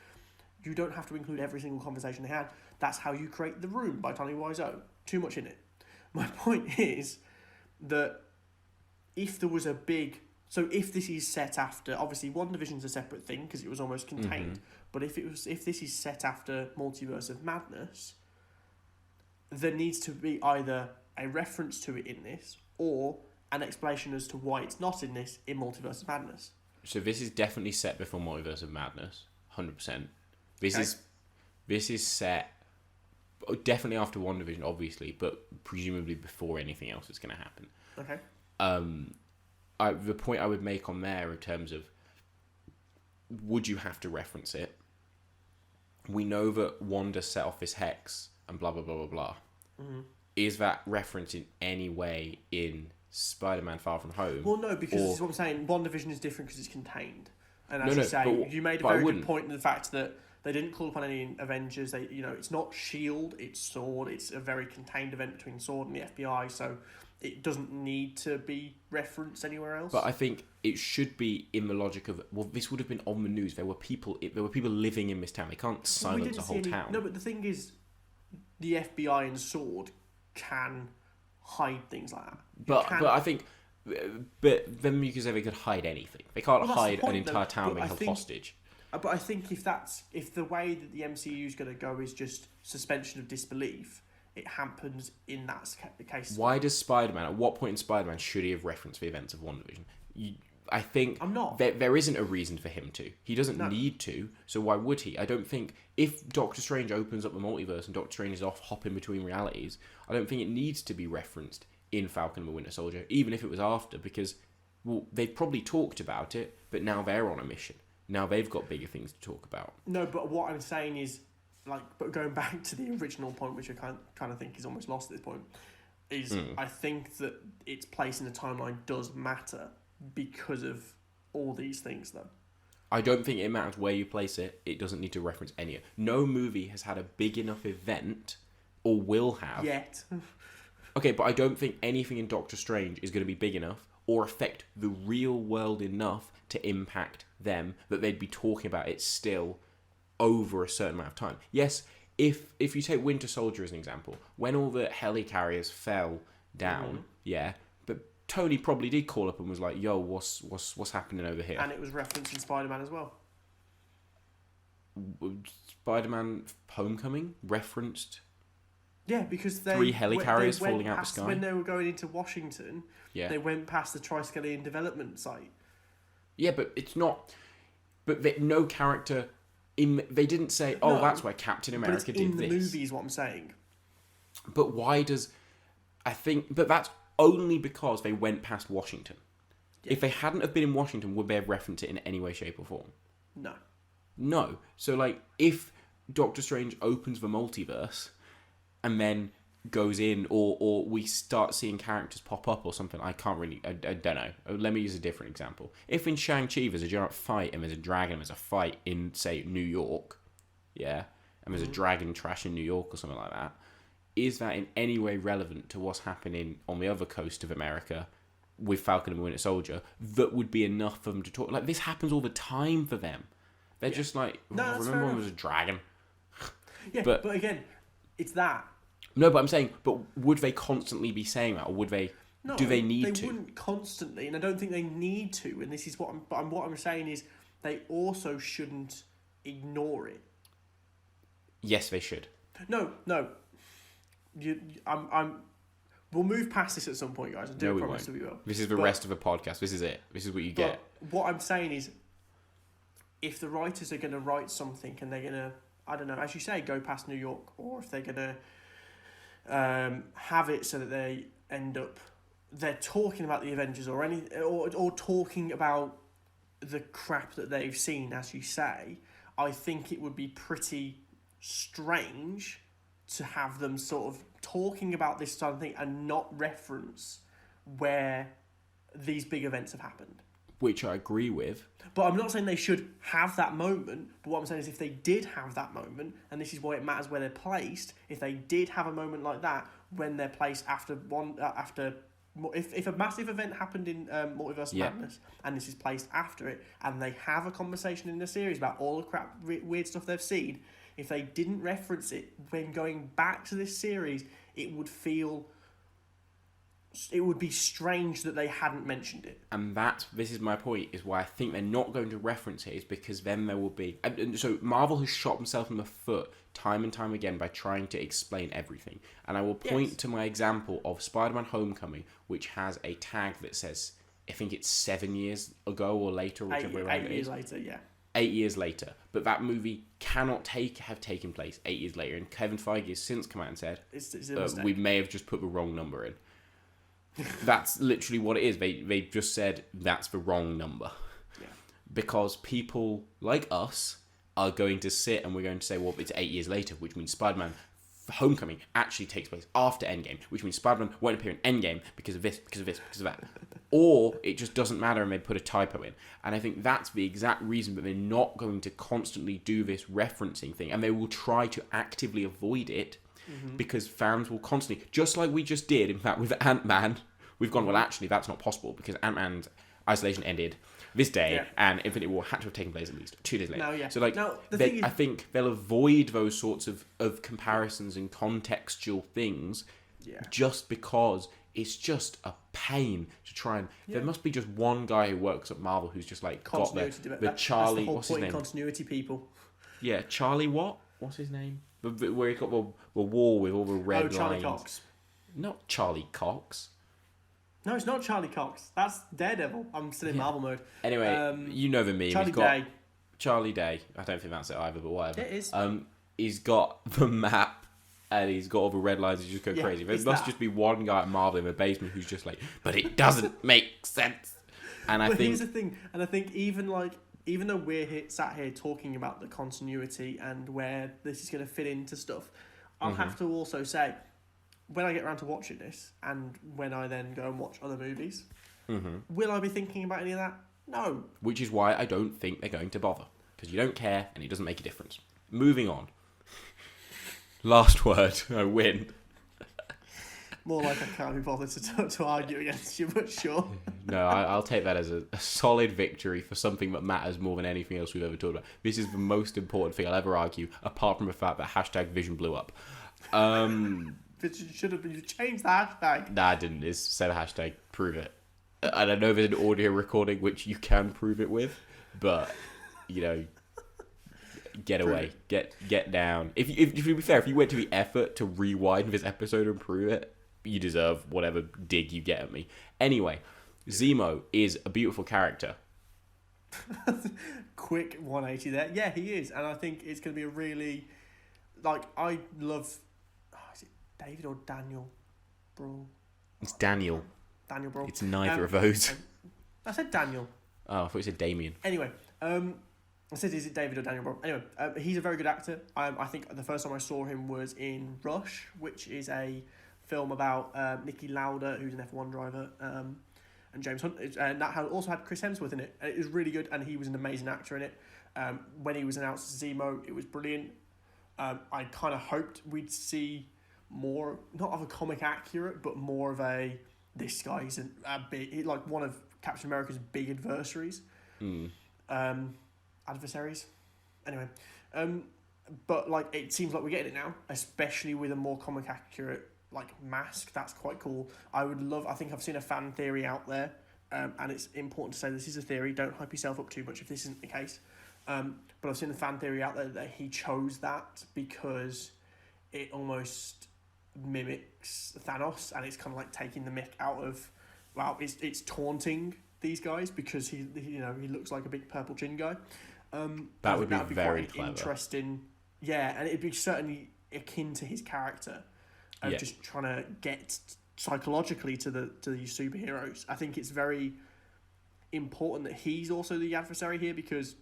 you don't have to include every single conversation they had. That's how you create The Room by Tommy Wiseau. Too much in it. My point is that if there was a big... So if this is set after... Obviously, WandaVision's a separate thing because it was almost contained. Mm-hmm. But if this is set after Multiverse of Madness, there needs to be either a reference to it in this or an explanation as to why it's not in this in Multiverse of Madness. So this is definitely set before Multiverse of Madness. 100%. This is set... Definitely after WandaVision, obviously, but presumably before anything else is going to happen. Okay. The point I would make on there in terms of would you have to reference it? We know that Wanda set off this hex and blah, blah, blah, blah, blah. Mm-hmm. Is that referenced in any way in Spider-Man Far From Home? Well, no, because this is what I'm saying. WandaVision is different because it's contained. And as you say, you made a very good point in the fact that They didn't call upon any Avengers. It's not Shield. It's Sword. It's a very contained event between Sword and the FBI. So it doesn't need to be referenced anywhere else. But I think it should be in the logic of, well, this would have been on the news. There were people living in this town. They can't silence a whole town. No, but the thing is, the FBI and Sword can hide things like that. But I think, but then you could say they could hide anything. They can't hide an entire town being held hostage. But I think if the way that the MCU is going to go is just suspension of disbelief, it happens in that case. Why does Spider-Man, at what point in Spider-Man should he have referenced the events of WandaVision? I think I'm not. There isn't a reason for him to. He doesn't need to, so why would he? I don't think, if Doctor Strange opens up the multiverse and Doctor Strange is off hopping between realities, I don't think it needs to be referenced in Falcon and the Winter Soldier, even if it was after, because, well, they've probably talked about it, but now they're on a mission. Now they've got bigger things to talk about. No, but what I'm saying is, but going back to the original point, which I kind of think is almost lost at this point, is I think that its place in the timeline does matter because of all these things, though. I don't think it matters where you place it. It doesn't need to reference any. No movie has had a big enough event, or will have. Yet. Okay, but I don't think anything in Doctor Strange is going to be big enough or affect the real world enough to impact them that they'd be talking about it still over a certain amount of time. Yes, if you take Winter Soldier as an example, when all the helicarriers fell down, but Tony probably did call up and was like, "Yo, what's happening over here?" And it was referenced in Spider-Man as well. Spider-Man Homecoming referenced. Yeah, because 3 helicarriers falling out the sky. When they were going into Washington, they went past the Triskelion development site. Yeah, but it's not. But no character. They didn't say, "Oh, that's why Captain America did this." In the movie is what I'm saying. But why does? I think, but that's only because they went past Washington. Yeah. If they hadn't have been in Washington, would they have referenced it in any way, shape, or form? No. So, if Doctor Strange opens the multiverse and then goes in, or we start seeing characters pop up or something, I don't know. Let me use a different example. If in Shang-Chi there's a giant fight and there's a dragon and there's a fight in, say, New York, and there's a dragon trash in New York or something like that, is that in any way relevant to what's happening on the other coast of America with Falcon and Winter Soldier that would be enough for them to talk? This happens all the time for them. They're just like, remember when there was a dragon? Yeah, but again, it's that. No, but I'm saying, but would they constantly be saying that, or would they? No, do they need to? They wouldn't constantly, and I don't think they need to. And this is what I'm saying is they also shouldn't ignore it. Yes, they should. No. We'll move past this at some point, guys. I do promise that we will. This is the rest of the podcast. This is it. This is what you get. What I'm saying is, if the writers are going to write something and they're going to, I don't know, as you say, go past New York, or if they're going to have it so that they're talking about the Avengers or talking about the crap that they've seen, as you say, I think it would be pretty strange to have them sort of talking about this sort of thing and not reference where these big events have happened. Which I agree with. But I'm not saying they should have that moment, but what I'm saying is if they did have that moment, and this is why it matters where they're placed, if they did have a moment like that when they're placed if a massive event happened in Multiverse of Madness, and this is placed after it, and they have a conversation in the series about all the crap, weird stuff they've seen, if they didn't reference it when going back to this series, it would be strange that they hadn't mentioned it. And this is my point, is why I think they're not going to reference it, is because then there will be... And so Marvel has shot himself in the foot time and time again by trying to explain everything. And I will point to my example of Spider-Man Homecoming, which has a tag that says, I think it's 7 years ago or later, whichever way around it is. 8 years later, yeah. 8 years later. But that movie cannot have taken place 8 years later. And Kevin Feige has since come out and said, we may have just put the wrong number in. That's literally what it is. They just said that's the wrong number. Yeah. Because people like us are going to sit and we're going to say, well, it's 8 years later, which means Spider-Man Homecoming actually takes place after Endgame, which means Spider-Man won't appear in Endgame because of this, because of this, because of that. or it just doesn't matter and they put a typo in. And I think that's the exact reason that they're not going to constantly do this referencing thing, and they will try to actively avoid it because fans will constantly, just like we just did, in fact, with Ant-Man, we've gone, well, actually, that's not possible because Ant-Man's isolation ended this day, and Infinity War had to have taken place at least 2 days later. So, like, I think they'll avoid those sorts of comparisons and contextual things just because it's just a pain to try and... There must be just one guy who works at Marvel who's just, like, got the Charlie... That's the whole what's point his name? Continuity people. Yeah, Charlie what? What's his name? Where he got the wall with all the red lines. Charlie Cox. Not Charlie Cox. No, it's not Charlie Cox. That's Daredevil. I'm still in Marvel mode. Anyway, you know the meme. Charlie Day. Charlie Day. I don't think that's it either, but whatever. It is. He's got the map and he's got all the red lines. He just go crazy. There must just be one guy at Marvel in the basement who's just like, but it doesn't make sense. And I think here's the thing, and I think even though we're sat here talking about the continuity and where this is going to fit into stuff, I'll have to also say, when I get around to watching this, and when I then go and watch other movies, will I be thinking about any of that? No. Which is why I don't think they're going to bother. Because you don't care, and it doesn't make a difference. Moving on. Last word. I win. More like I can't be bothered to argue against you, but sure. No, I'll take that as a solid victory for something that matters more than anything else we've ever talked about. This is the most important thing I'll ever argue, apart from the fact that hashtag Vision blew up. It should have been. You changed the hashtag. Nah, I didn't. It's said hashtag prove it. I don't know if there's an audio recording which you can prove it with, but you know, get away, get down. If to be fair, if you went to the effort to rewind this episode and prove it, you deserve whatever dig you get at me. Anyway, Zemo is a beautiful character. Quick 180 there. Yeah, he is, and I think it's going to be a really, I love. Is it David or Daniel Brawl? It's Daniel. Daniel Brawl. It's neither of those. I said Daniel. Oh, I thought you said Damien. Anyway, I said, is it David or Daniel Brawl? Anyway, he's a very good actor. I think the first time I saw him was in Rush, which is a film about Niki Lauda, who's an F1 driver, and James Hunt. And that also had Chris Hemsworth in it. And it was really good, and he was an amazing actor in it. When he was announced as Zemo, it was brilliant. I kind of hoped we'd see more, not of a comic accurate, but more of this guy is a big, like one of Captain America's big adversaries. Adversaries? Anyway. But it seems like we're getting it now, especially with a more comic accurate mask. That's quite cool. I think I've seen a fan theory out there, and it's important to say this is a theory. Don't hype yourself up too much if this isn't the case. But I've seen a fan theory out there that he chose that because it almost mimics Thanos, and it's kind of taking the mick out of, it's taunting these guys because he looks like a big purple chin guy. That would be very quite clever. Interesting. Yeah, and it'd be certainly akin to his character of just trying to get psychologically to these superheroes. I think it's very important that he's also the adversary here because,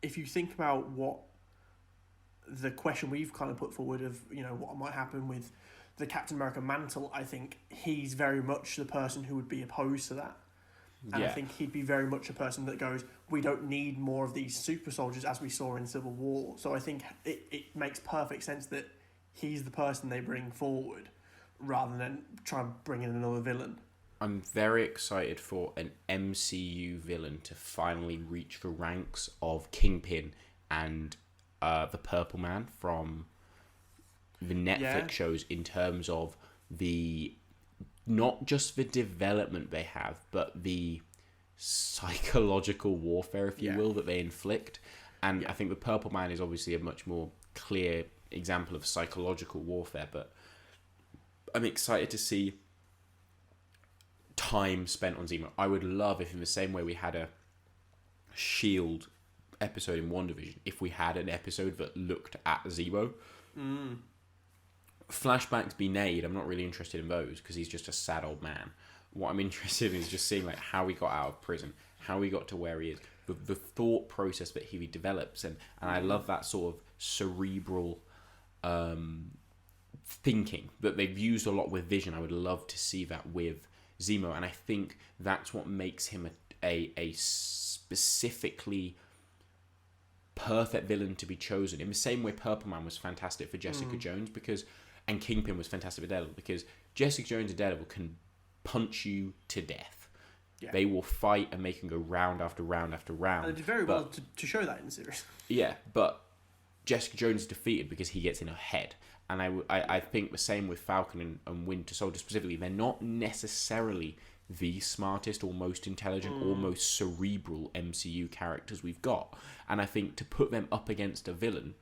if you think about what the question we've kind of put forward of, what might happen with the Captain America mantle, I think he's very much the person who would be opposed to that. And I think he'd be very much a person that goes, we don't need more of these super soldiers as we saw in Civil War. So I think it makes perfect sense that he's the person they bring forward rather than try and bring in another villain. I'm very excited for an MCU villain to finally reach the ranks of Kingpin and the Purple Man from the Netflix shows in terms of not just the development they have, but the psychological warfare, if you will, that they inflict. And I think the Purple Man is obviously a much more clear example of psychological warfare, but I'm excited to see time spent on Zemo. I would love if in the same way we had a S.H.I.E.L.D. episode in WandaVision, if we had an episode that looked at Zemo. Flashbacks be made, I'm not really interested in those because he's just a sad old man. What I'm interested in is just seeing how he got out of prison, how he got to where he is, the thought process that he develops, and I love that sort of cerebral thinking that they've used a lot with Vision. I would love to see that with Zemo, and I think that's what makes him a specifically perfect villain to be chosen. In the same way Purple Man was fantastic for Jessica Jones, and Kingpin was fantastic for Daredevil, because Jessica Jones and Daredevil can punch you to death. Yeah. They will fight and they can go round after round after round. And they did very well to show that in the series. Yeah, but Jessica Jones is defeated because he gets in her head. And I think the same with Falcon and Winter Soldier specifically. They're not necessarily the smartest or most intelligent or most cerebral MCU characters we've got. And I think to put them up against a villain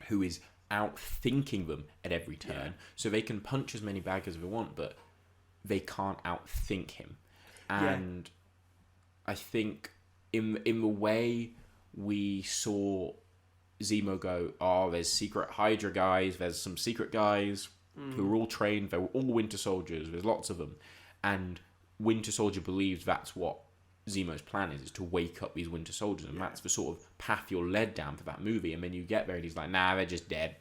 who is outthinking them at every turn, so they can punch as many bad guys as they want, but they can't outthink him. And I think in the way we saw Zemo go, oh, there's secret Hydra guys, there's some secret guys who are all trained, they're all Winter Soldiers, there's lots of them. And Winter Soldier believes that's what Zemo's plan is to wake up these Winter Soldiers, and that's the sort of path you're led down for that movie. And then you get there and he's like, nah, they're just dead.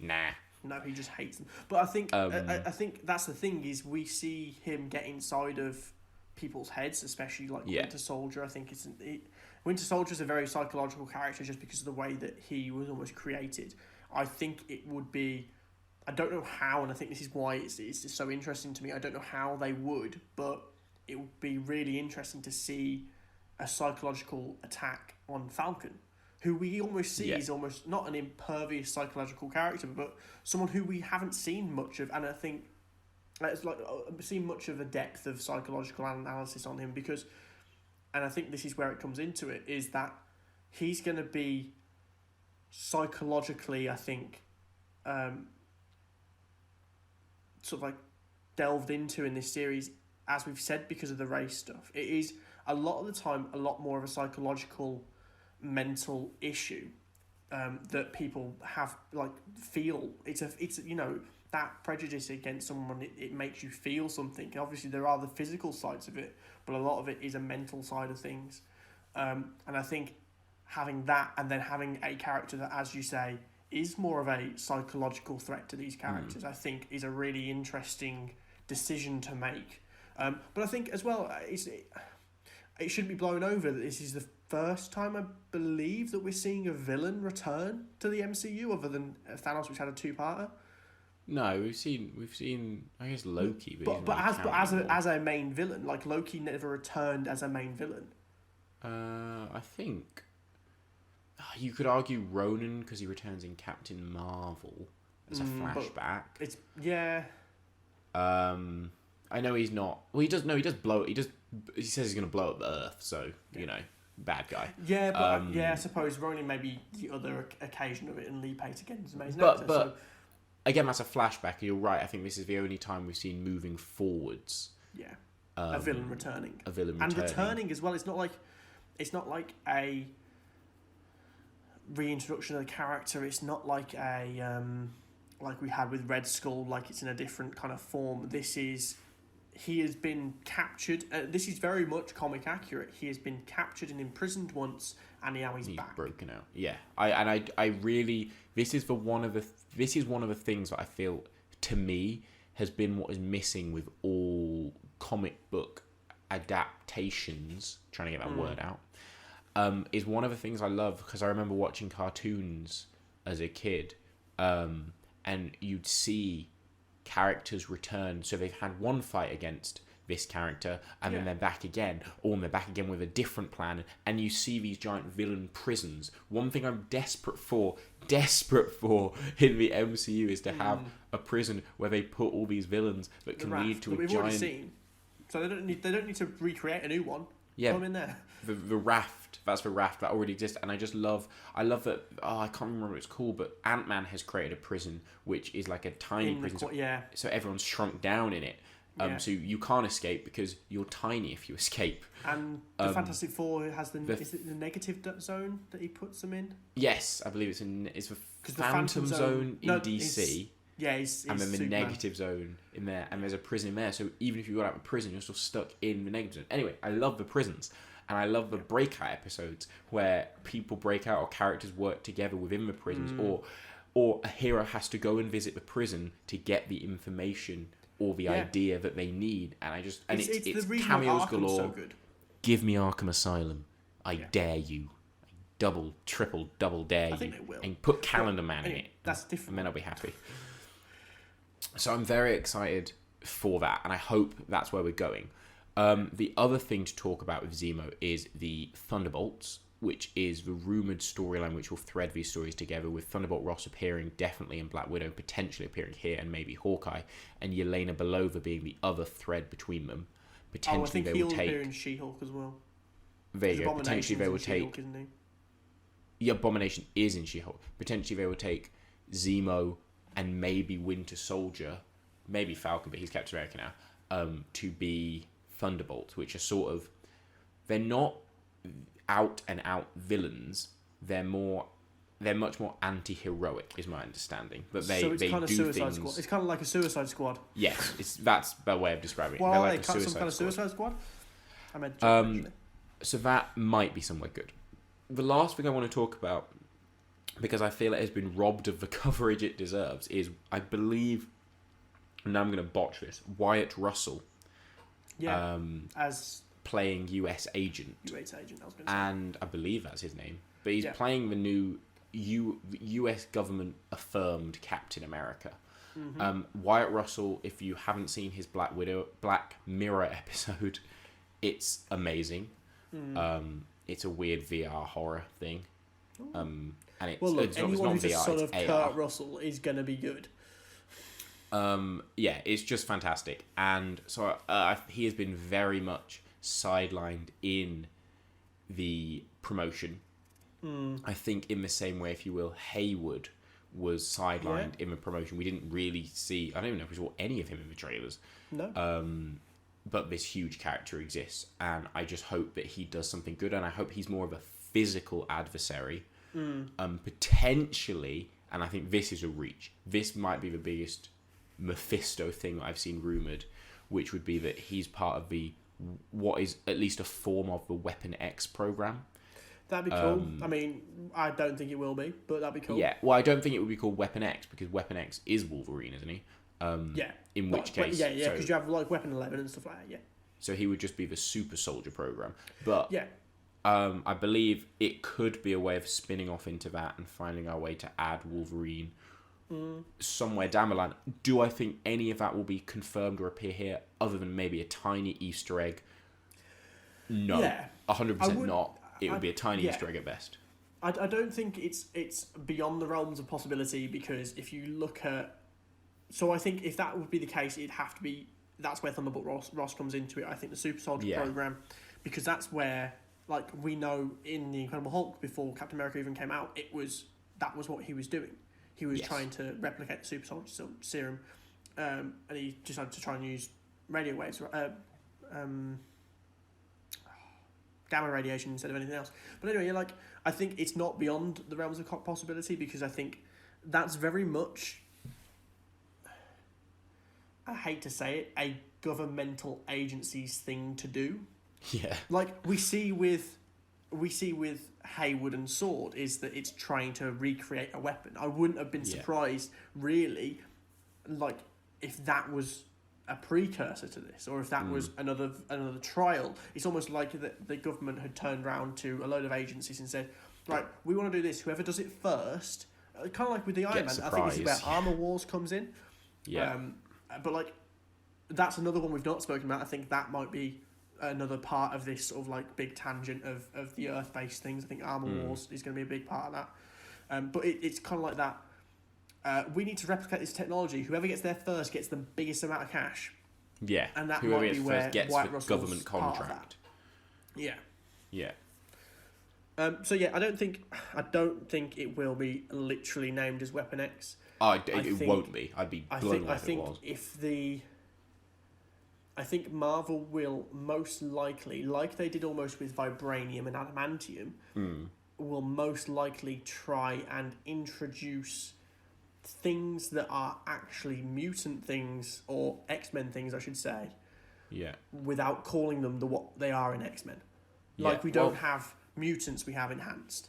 Nah. No, he just hates them. But I think I think that's the thing, is we see him get inside of people's heads, especially like Winter Soldier. I think Winter Soldier is a very psychological character just because of the way that he was almost created. I think it would be, I don't know how, and I think this is why it's so interesting to me. I don't know how they would, but it would be really interesting to see a psychological attack on Falcon, who we almost see is almost not an impervious psychological character, but someone who we haven't seen much of. And I think it's like seen much of a depth of psychological analysis on him, because, and I think this is where it comes into it, is that he's going to be psychologically, I think, sort of like delved into in this series, as we've said, because of the race stuff. It is a lot of the time a lot more of a psychological, mental issue that people have, like, feel. It's you know, that prejudice against someone, it makes you feel something. Obviously there are the physical sides of it, but a lot of it is a mental side of things. And I think having that, and then having a character that, as you say, is more of a psychological threat to these characters, I think is a really interesting decision to make. But I think as well, it shouldn't be blown over that this is the first time, I believe, that we're seeing a villain return to the MCU, other than Thanos, which had a two-parter. No, we've seen I guess Loki, but as a main villain, like Loki never returned as a main villain. I think you could argue Ronan, because he returns in Captain Marvel as a flashback. It's I know he's not. Well, he does. No, he does blow. He says he's gonna blow up the Earth. So you know, bad guy. Yeah, but I suppose Ronan may be the other occasion of it, and Lee Pace again is amazing. But again, that's a flashback. You're right. I think this is the only time we've seen moving forwards. Yeah, a villain returning. And returning as well. It's not like a reintroduction of the character. It's not like a like we had with Red Skull. Like it's in a different kind of form. He has been captured. This is very much comic accurate. He has been captured and imprisoned once, and now he's back. Broken out. Yeah, I really. This is one of the things that I feel, to me, has been what is missing with all comic book adaptations. Trying to get that word out. Is one of the things I love, because I remember watching cartoons as a kid, and you'd see characters return. So they've had one fight against this character, and then they're back again, or they're back again with a different plan, and you see these giant villain prisons. One thing I'm desperate for in the MCU is to have a prison where they put all these villains that can lead to a giant. Seen. So they don't need to recreate a new one. Yeah, put them in there. The raft. That's the raft that already exists, and I love that. Oh, I can't remember what it's called, but Ant-Man has created a prison which is like a tiny prison. So everyone's shrunk down in it. So you can't escape because you're tiny if you escape. And the Fantastic Four has is it the negative zone that he puts them in? Yes, I believe it's the Phantom Zone in DC. And then the Superman. negative zone in there, and there's a prison in there. So even if you got out of prison, you're still stuck in the negative zone. Anyway, I love the prisons, and I love the breakout episodes where people break out or characters work together within the prisons, or a hero has to go and visit the prison to get the information or the idea that they need, and it's the reason cameos why Arkham's galore. so good. Give me Arkham Asylum. I dare you. Double, triple, double dare you. I think they will. And put Calendar Man in it. That's different. And then I'll be happy. So I'm very excited for that, and I hope that's where we're going. The other thing to talk about with Zemo is the Thunderbolts, which is the rumoured storyline which will thread these stories together, with Thunderbolt Ross appearing definitely in Black Widow, potentially appearing here, and maybe Hawkeye, and Yelena Belova being the other thread between them. Potentially I think they he'll will take... appear in She-Hulk as well. There you go. Potentially they will She-Hulk, take... isn't he? The Abomination is in She-Hulk. Potentially they will take Zemo and maybe Winter Soldier, maybe Falcon, but he's Captain America now, to be Thunderbolts, which are sort of... They're not out and out villains. They're much more anti-heroic, is my understanding. But they kind of do Suicide things... Squad. It's kind of like a Suicide Squad. Yes, that's the way of describing it. Well, They're are like they a some kind of Suicide Squad? I meant to actually. So that might be somewhere good. The last thing I want to talk about, because I feel it has been robbed of the coverage it deserves, is, I believe, now I'm going to botch this, Wyatt Russell. Yeah, as playing US agent. US agent, I was going to say. And I believe that's his name. But he's playing the new US government affirmed Captain America. Mm-hmm. Wyatt Russell, if you haven't seen his Black Mirror episode, it's amazing. It's a weird VR horror thing. And it's, well, look, it's anyone not who's VR, a son of it's AR. Kurt Russell is going to be good. Yeah, it's just fantastic. And so he has been very much sidelined in the promotion. I think in the same way, if you will, Hayward was sidelined in the promotion. We didn't really see... I don't even know if we saw any of him in the trailers. No. But this huge character exists, and I just hope that he does something good, and I hope he's more of a physical adversary. Potentially, and I think this is a reach, this might be the biggest Mephisto thing that I've seen rumoured, which would be that he's part of what is at least a form of the Weapon X program. That'd be cool. I mean, I don't think it will be, but that'd be cool. Yeah, well, I don't think it would be called Weapon X, because Weapon X is Wolverine, isn't he? In which case... Yeah, because you have, like, Weapon 11 and stuff like that, yeah. So he would just be the Super Soldier program. But yeah. I believe it could be a way of spinning off into that and finding our way to add Wolverine somewhere down the line. Do I think any of that will be confirmed or appear here, other than maybe a tiny Easter egg? No. Yeah. 100% not. It would be a tiny Easter egg at best. I don't think it's beyond the realms of possibility, because if you look at... So I think if that would be the case, it'd have to be... That's where Thunderbolt Ross comes into it. I think the Super Soldier program, because that's where, like, we know in the Incredible Hulk, before Captain America even came out, that was what he was doing. He was trying to replicate the Super Soldier serum, and he decided to try and use radio waves, gamma radiation instead of anything else. But anyway, like, I think it's not beyond the realms of possibility, because I think that's very much, I hate to say it, a governmental agency's thing to do. Yeah. Like we see with Hayward and Sword, is that it's trying to recreate a weapon. I wouldn't have been surprised, really, like, if that was a precursor to this, or if that was another trial. It's almost like the government had turned around to a load of agencies and said, right, we want to do this. Whoever does it first, kind of like with the Iron Man. I think this is where Armor Wars comes in. Yeah. But, like, that's another one we've not spoken about. I think that might be another part of this sort of, like, big tangent of the Earth-based things. I think Armor Wars is going to be a big part of that. But it's kind of like that. We need to replicate this technology. Whoever gets there first gets the biggest amount of cash. Yeah. And that whoever might be where gets White the Russell's government part of contract. that. Yeah. Yeah. So yeah, I don't think it will be literally named as Weapon X. It won't be. I'd be blown away if it was. I think Marvel will most likely, like they did almost with Vibranium and Adamantium, will most likely try and introduce things that are actually mutant things, or X-Men things, I should say. Yeah. Without calling them what they are in X-Men. Like, we don't have mutants, we have enhanced.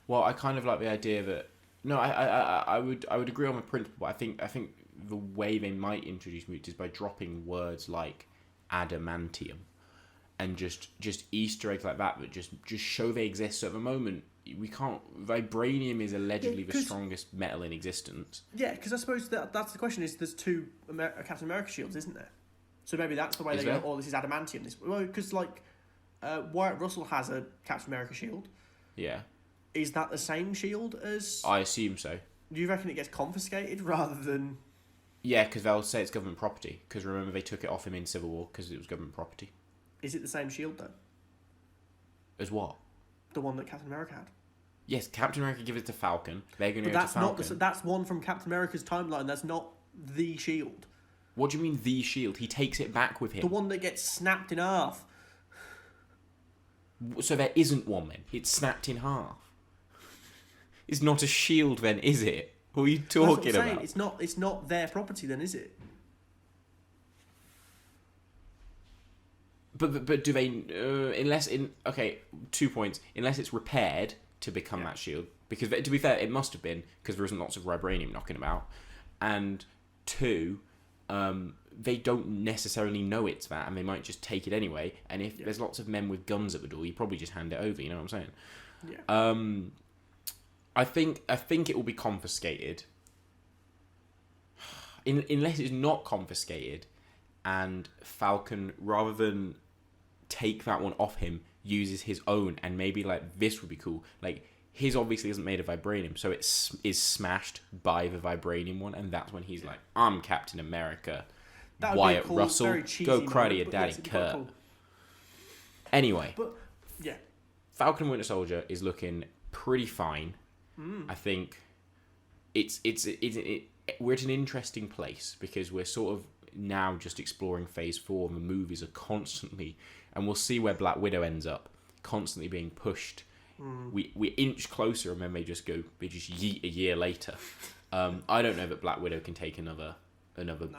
Well, I kind of like the idea that... No, I would agree on the principle, but I think the way they might introduce mutants is by dropping words like adamantium and just Easter eggs like that just show they exist. So at the moment, we can't. Vibranium is allegedly the strongest metal in existence. Yeah, because I suppose that's the question. Is there's two Captain America shields, isn't there? So maybe that's the way they go. Oh, this is adamantium. Because Wyatt Russell has a Captain America shield. Yeah. Is that the same shield as? I assume so. Do you reckon it gets confiscated rather than? Yeah, because they'll say it's government property. Because remember, they took it off him in Civil War because it was government property. Is it the same shield though? As what? The one that Captain America had. Yes, Captain America gives it to Falcon. They're going to go to Falcon. That's one from Captain America's timeline. That's not the shield. What do you mean the shield? He takes it back with him. The one that gets snapped in half. So there isn't one then. It's snapped in half. It's not a shield then, is it? What are you talking about? It's not their property then, is it? But do they unless 2 points, unless it's repaired to become that shield, because to be fair it must have been, because there isn't lots of vibranium knocking about, and 2, they don't necessarily know it's that, and they might just take it anyway, and if there's lots of men with guns at the door, you probably just hand it over, you know what I'm saying? Yeah. I think it will be confiscated unless it's not confiscated and Falcon, rather than take that one off him, uses his own, and maybe this would be cool. His obviously isn't made of vibranium, so it is smashed by the vibranium one, and that's when he's like, I'm Captain America. That would Wyatt be a cool, Russell, go cry to your daddy, Kurt. Cool. Anyway, Falcon and Winter Soldier is looking pretty fine. I think we're at an interesting place because we're sort of now just exploring Phase 4, and the movies are constantly, and we'll see where Black Widow ends up, constantly being pushed. We inch closer, and then they just yeet a year later. I don't know that Black Widow can take another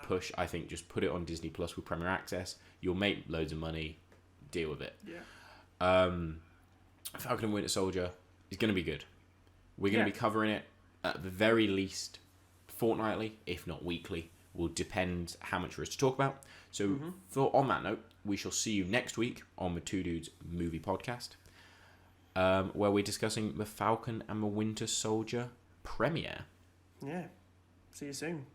push. I think just put it on Disney Plus with Premier Access. You'll make loads of money. Deal with it. Yeah. Falcon and Winter Soldier is going to be good. We're going to be covering it at the very least fortnightly, if not weekly. Will depend how much there is to talk about. So, on that note, we shall see you next week on the Two Dudes Movie Podcast, where we're discussing the Falcon and the Winter Soldier premiere. Yeah. See you soon.